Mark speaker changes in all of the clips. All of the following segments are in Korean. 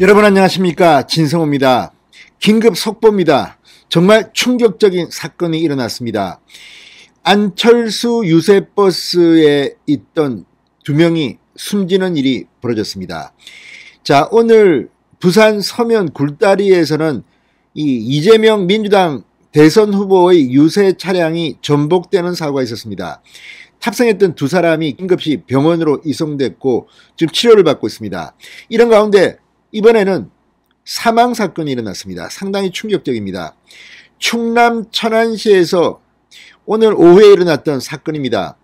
Speaker 1: 여러분 안녕하십니까, 진성호입니다. 긴급 속보입니다. 정말 충격적인 사건이 일어났습니다. 안철수 유세버스에 있던 2명이 숨지는 일이 벌어졌습니다. 자, 오늘 부산 서면 굴다리에서는 이재명 민주당 대선 후보의 유세 차량이 전복되는 사고가 있었습니다. 탑승했던 2사람이 긴급히 병원으로 이송됐고 지금 치료를 받고 있습니다. 이런 가운데 이번에는 사망 사건이 일어났습니다. 상당히 충격적입니다. 충남 천안시에서 오늘 오후에 일어났던 사건입니다.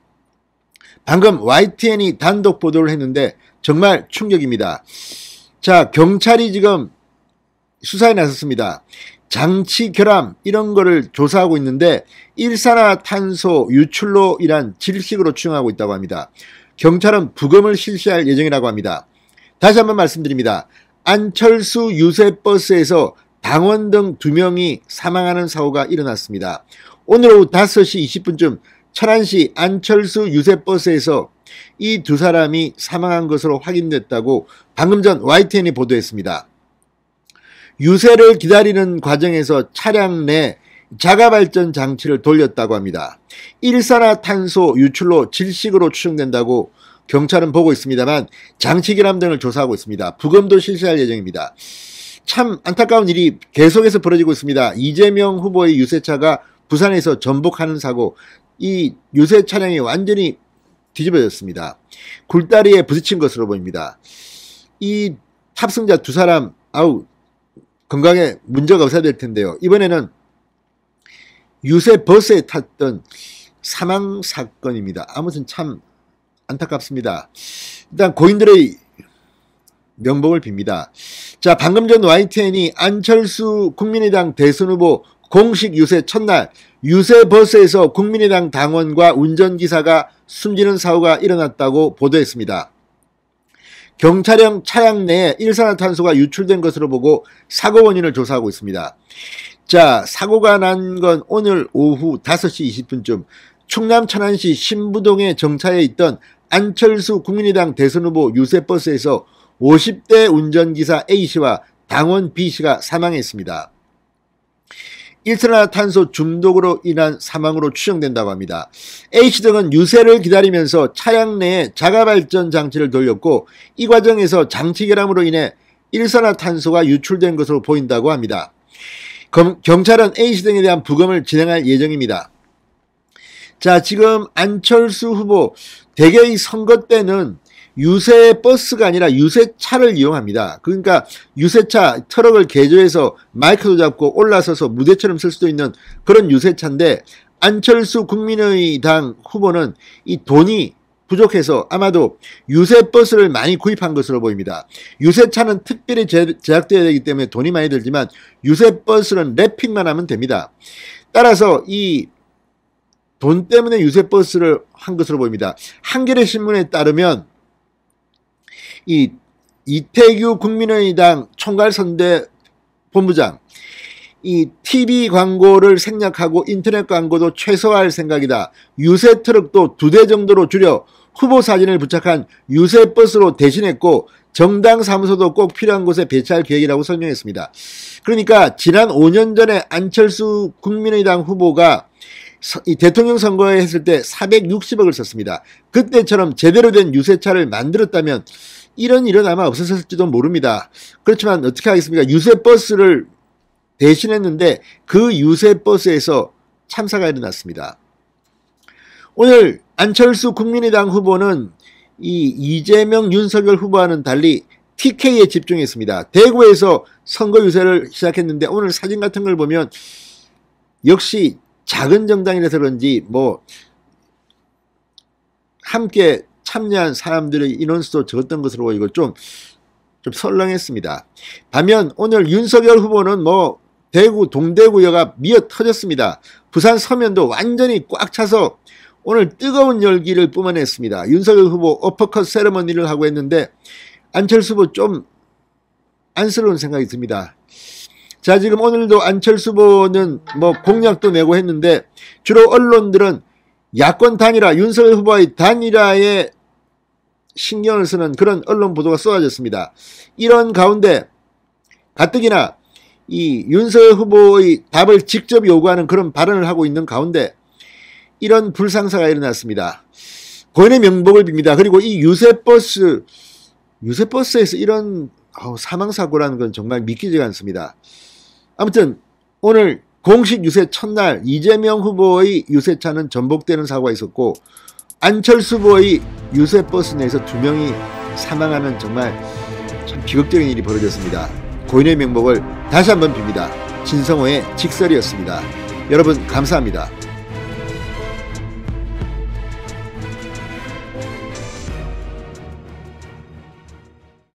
Speaker 1: 방금 YTN이 단독 보도를 했는데 정말 충격입니다. 자, 경찰이 지금 수사에 나섰습니다. 장치 결함 이런 거를 조사하고 있는데 일산화탄소 유출로 인한 질식으로 추정하고 있다고 합니다. 경찰은 부검을 실시할 예정이라고 합니다. 다시 한번 말씀드립니다. 안철수 유세버스에서 당원 등 2명이 사망하는 사고가 일어났습니다. 오늘 오후 5시 20분쯤 천안시 안철수 유세버스에서 이 2사람이 사망한 것으로 확인됐다고 방금 전 YTN이 보도했습니다. 유세를 기다리는 과정에서 차량 내 자가발전 장치를 돌렸다고 합니다. 일산화탄소 유출로 질식으로 추정된다고 경찰은 보고 있습니다만 장치 결함 등을 조사하고 있습니다. 부검도 실시할 예정입니다. 참 안타까운 일이 계속해서 벌어지고 있습니다. 이재명 후보의 유세차가 부산에서 전복하는 사고, 이 유세 차량이 완전히 뒤집어졌습니다. 굴다리에 부딪힌 것으로 보입니다. 이 탑승자 2사람 건강에 문제가 없어야 될 텐데요. 이번에는 유세 버스에 탔던 사망 사건입니다. 아무튼 참 안타깝습니다. 일단 고인들의 명복을 빕니다. 자, 방금 전 YTN이 안철수 국민의당 대선 후보 공식 유세 첫날 유세 버스에서 국민의당 당원과 운전기사가 숨지는 사고가 일어났다고 보도했습니다. 경찰형 차량 내에 일산화탄소가 유출된 것으로 보고 사고 원인을 조사하고 있습니다. 자, 사고가 난 건 오늘 오후 5시 20분쯤 충남 천안시 신부동에 정차해 있던 안철수 국민의당 대선 후보 유세버스에서 50대 운전기사 A씨와 당원 B씨가 사망했습니다. 일산화탄소 중독으로 인한 사망으로 추정된다고 합니다. A씨 등은 유세를 기다리면서 차량 내에 자가발전 장치를 돌렸고 이 과정에서 장치 결함으로 인해 일산화탄소가 유출된 것으로 보인다고 합니다. 경찰은 A씨 등에 대한 부검을 진행할 예정입니다. 자, 지금 안철수 후보 대개의 선거 때는 유세버스가 아니라 유세차를 이용합니다. 그러니까 유세차 트럭을 개조해서 마이크도 잡고 올라서서 무대처럼 쓸 수도 있는 그런 유세차인데 안철수 국민의당 후보는 이 돈이 부족해서 아마도 유세버스를 많이 구입한 것으로 보입니다. 유세차는 특별히 제작되어야 되기 때문에 돈이 많이 들지만 유세버스는 랩핑만 하면 됩니다. 따라서 이 돈 때문에 유세버스를 한 것으로 보입니다. 한겨레 신문에 따르면 이 이태규 국민의당 총괄선대 본부장, 이 TV 광고를 생략하고 인터넷 광고도 최소화할 생각이다. 유세 트럭도 2대 정도로 줄여 후보 사진을 부착한 유세버스로 대신했고 정당 사무소도 꼭 필요한 곳에 배치할 계획이라고 설명했습니다. 그러니까 지난 5년 전에 안철수 국민의당 후보가 이 대통령 선거에 했을 때 460억을 썼습니다. 그때처럼 제대로 된 유세차를 만들었다면 이런 일은 아마 없었을지도 모릅니다. 그렇지만 어떻게 하겠습니까? 유세버스를 대신했는데 그 유세버스에서 참사가 일어났습니다. 오늘 안철수 국민의당 후보는 이 이재명 윤석열 후보와는 달리 TK에 집중했습니다. 대구에서 선거 유세를 시작했는데 오늘 사진 같은 걸 보면 역시 작은 정당이라서 그런지 함께 참여한 사람들의 인원수도 적었던 것으로 보이고 좀 설렁했습니다. 반면 오늘 윤석열 후보는 대구 동대구여가 미어 터졌습니다. 부산 서면도 완전히 꽉 차서 오늘 뜨거운 열기를 뿜어냈습니다. 윤석열 후보 어퍼컷 세레머니를 하고 했는데 안철수 후보 좀 안쓰러운 생각이 듭니다. 자, 지금 오늘도 안철수 후보는 공약도 내고 했는데 주로 언론들은 야권 단일화, 윤석열 후보의 단일화에 신경을 쓰는 그런 언론 보도가 쏟아졌습니다. 이런 가운데 가뜩이나 이 윤석열 후보의 답을 직접 요구하는 그런 발언을 하고 있는 가운데 이런 불상사가 일어났습니다. 고인의 명복을 빕니다. 그리고 이 유세버스에서 이런 사망사고라는 건 정말 믿기지가 않습니다. 아무튼 오늘 공식 유세 첫날 이재명 후보의 유세차는 전복되는 사고가 있었고 안철수 후보의 유세버스 내에서 2명이 사망하는 정말 참 비극적인 일이 벌어졌습니다. 고인의 명복을 다시 한번 빕니다. 진성호의 직설이었습니다. 여러분 감사합니다.